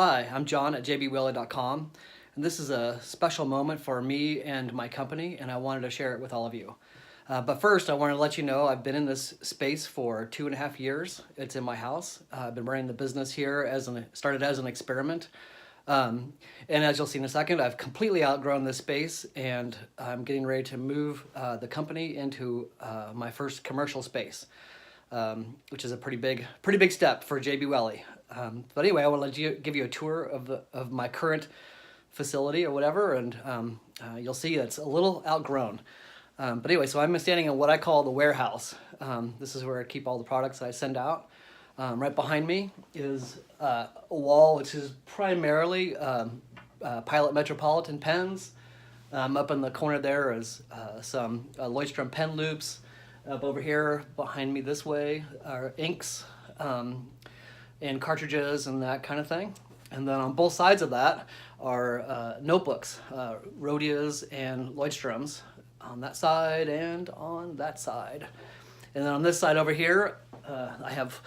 Hi, I'm John at jbwelly.com, and this is a special moment for me and my company, and I wanted to share it with all of you. But first, I want to let you know I've been in this space for 2.5 years. It's in my house. I've been running the business here started as an experiment. And as you'll see in a second, I've completely outgrown this space, and I'm getting ready to move the company into my first commercial space, which is a pretty big step for J B Welly. But anyway, I want to give you a tour of my current facility or whatever, and you'll see it's a little outgrown. But anyway, so I'm standing in what I call the warehouse. This is where I keep all the products I send out. Right behind me is a wall which is primarily Pilot Metropolitan pens. Up in the corner there is some Lloydstrom pen loops. Up over here behind me this way are inks and cartridges and that kind of thing. And then on both sides of that are notebooks, Rhodias and Lloydstroms on that side and on that side. And then on this side over here, I have,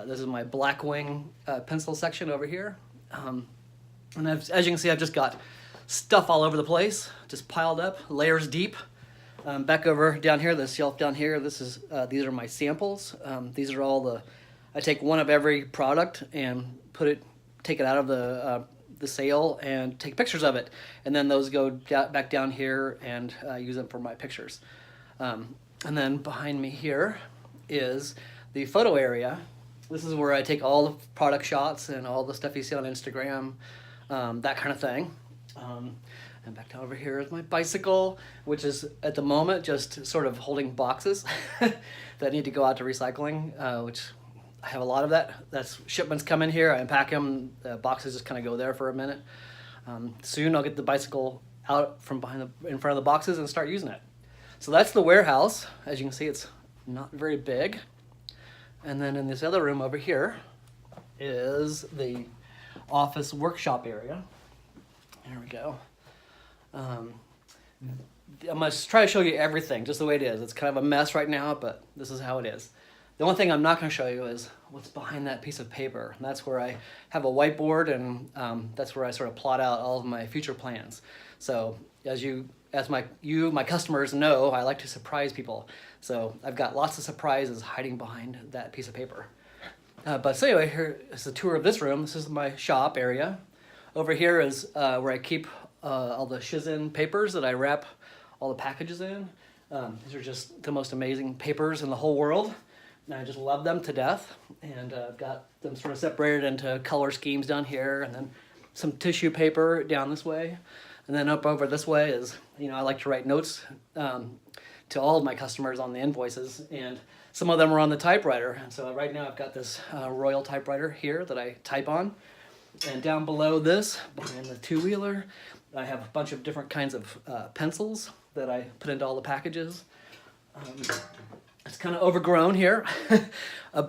this is my Blackwing pencil section over here. And as you can see, I've just got stuff all over the place, just piled up, layers deep. Back over down here, the shelf down here, these are my samples. These are all I take one of every product and take it out of the sale and take pictures of it. And then those go back down here and use them for my pictures. And then behind me here is the photo area. This is where I take all the product shots and all the stuff you see on Instagram, that kind of thing. And back down over here is my bicycle, which is at the moment just sort of holding boxes that need to go out to recycling, which I have a lot of that. That's shipments come in here, I unpack them, the boxes just kind of go there for a minute. Soon I'll get the bicycle out from in front of the boxes and start using it. So that's the warehouse. As you can see, it's not very big. And then in this other room over here is the office workshop area. There we go. I'm going to try to show you everything just the way it is. It's kind of a mess right now, but this is how it is. The only thing I'm not going to show you is what's behind that piece of paper. And that's where I have a whiteboard, and that's where I sort of plot out all of my future plans. So as my customers know, I like to surprise people. So I've got lots of surprises hiding behind that piece of paper. But so anyway, here is a tour of this room. This is my shop area. Over here is where I keep all the Shizin papers that I wrap all the packages in. These are just the most amazing papers in the whole world. And I just love them to death. And I've got them sort of separated into color schemes down here, and then some tissue paper down this way. And then up over this way is, I like to write notes to all of my customers on the invoices, and some of them are on the typewriter. And so right now I've got this Royal typewriter here that I type on. And down below this, behind the two-wheeler, I have a bunch of different kinds of pencils that I put into all the packages. It's kind of overgrown here.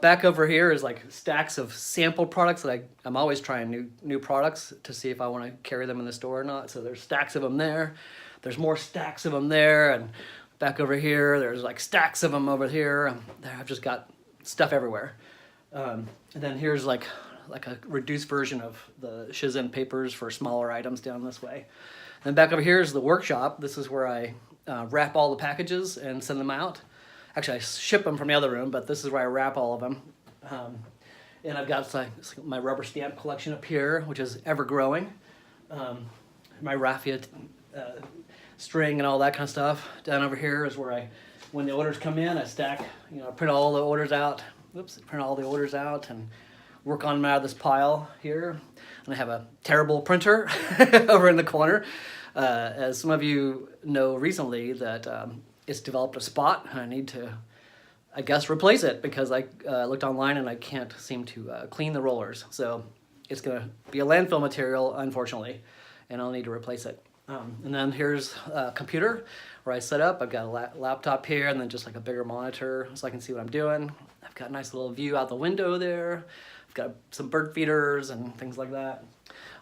Back over here is like stacks of sample products that I'm always trying new products to see if I want to carry them in the store or not. So there's stacks of them there. There's more stacks of them there. And back over here, there's like stacks of them over here. I've just got stuff everywhere. And then here's like a reduced version of the Shizin papers for smaller items down this way. And back over here is the workshop. This is where I wrap all the packages and send them out. Actually, I ship them from the other room, but this is where I wrap all of them. And I've got my rubber stamp collection up here, which is ever growing. My raffia string and all that kind of stuff. Down over here is where when the orders come in, I stack, print all the orders out. Print all the orders out and work on them out of this pile here. And I have a terrible printer over in the corner. As some of you know recently that it's developed a spot, and I need to, I guess, replace it because I looked online and I can't seem to clean the rollers. So it's going to be a landfill material, unfortunately, and I'll need to replace it. And then here's a computer where I set up. I've got a laptop here and then just like a bigger monitor so I can see what I'm doing. I've got a nice little view out the window there. I've got some bird feeders and things like that.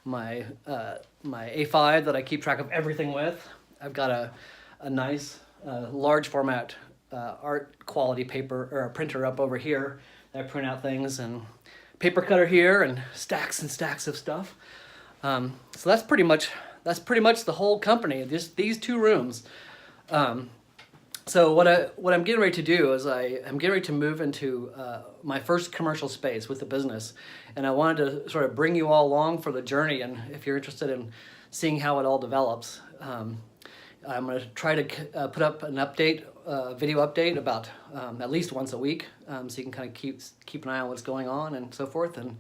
My A5 that I keep track of everything with. I've got a nice large format art quality paper or a printer up over here. I print out things and paper cutter here and stacks of stuff. So that's pretty much the whole company. Just these 2 rooms. So what I'm getting ready to do is I'm getting ready to move into my first commercial space with the business, and I wanted to sort of bring you all along for the journey. And if you're interested in seeing how it all develops, I'm going to try to put up an update, video update about at least once a week, so you can kind of keep an eye on what's going on and so forth. And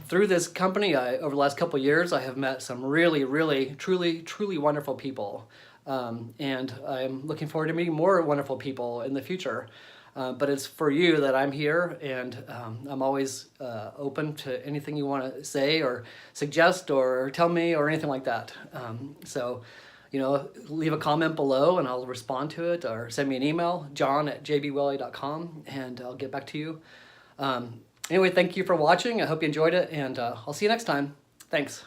through this company, over the last couple of years, I have met some really, truly wonderful people. And I'm looking forward to meeting more wonderful people in the future. But it's for you that I'm here, and I'm always open to anything you want to say or suggest or tell me or anything like that. So, leave a comment below and I'll respond to it, or send me an email, john@jbwelly.com, and I'll get back to you. Anyway, thank you for watching. I hope you enjoyed it, and I'll see you next time. Thanks.